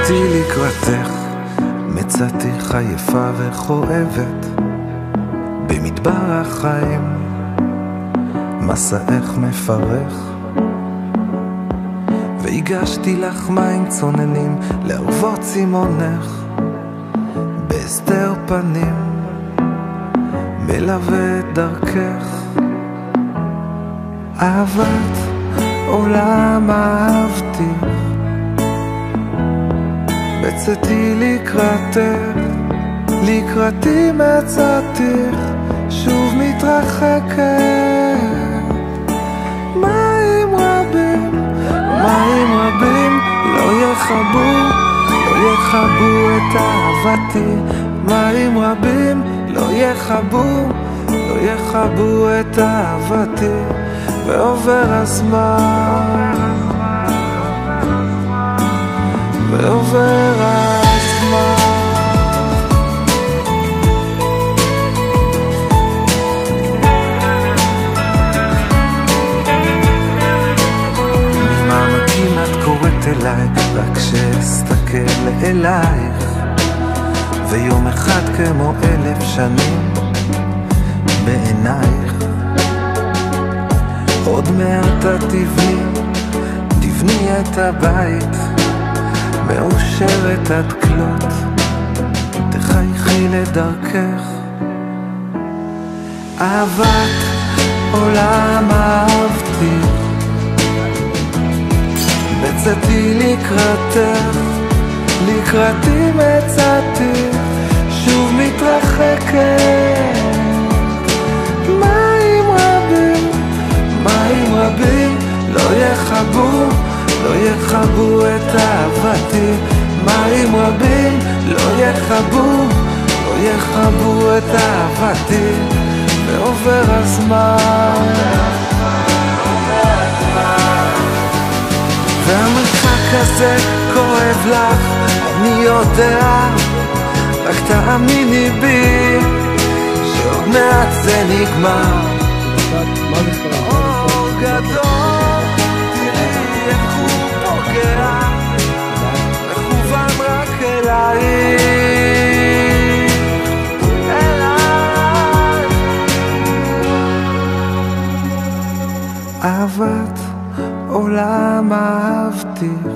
בצאתי לקראתך, מצאתי חייפה וכואבת במדבר החיים, מסעך מפרך, והגשתי לך מים צוננים לערבות צימונך, בהסתר פנים מלווה את דרכך. אהבת עולם אהבתיך, בצאתי לקראתך, לקראתי מצאתיך, שוב מתרחקת. מים רבים, מים רבים לא יכבו, לא יכבו את אהבתי. מים רבים לא יכבו, לא יכבו את אהבתי. ועובר הזמן, ועובר הזמן. ממעמקים את קוראת אליי, רק שאסתכל אלייך, ויום אחד כמו 1000 שנים בעינייך. עוד מעט את תבני את הבית, מאושרת עד כלות, תחייכי לדרכך. אהבת עולם אהבתיך, בצאתי לקראתך, לקראתי מצאתי, שוב מתרחקת. מים רבים, מים רבים לא יכבו, לא יכבו את אהבתי. מים רבים לא יכבו, לא יכבו את אהבתי. ועובר הזמן, והמרחק הזה כואב לך, אני יודע, רק תאמיני בי שעוד מעט זה נגמר. אור גדול, תראי איך הוא פוגע, מכוון רק אליי, אליי. אהבת עולם אהבתיך,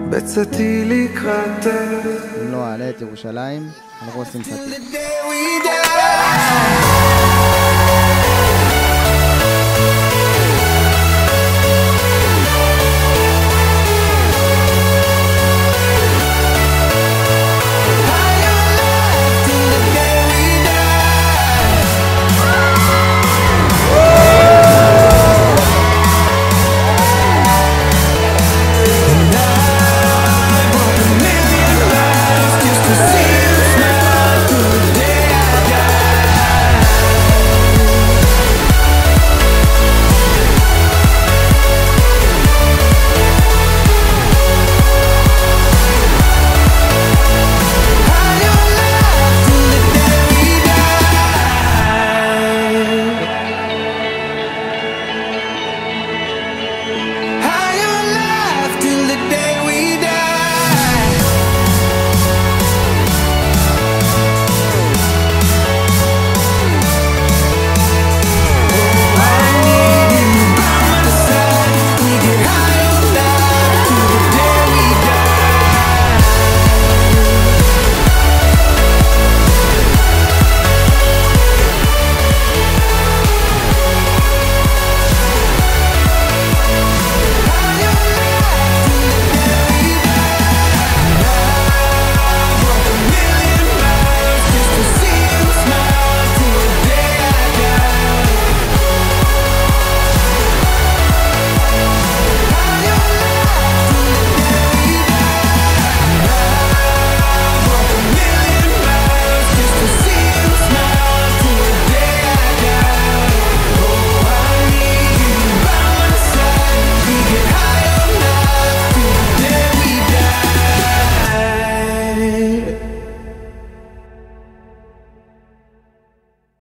בצאתי לקראתך. אם לא אעלה את ירושלים, אנחנו עושים פתיח.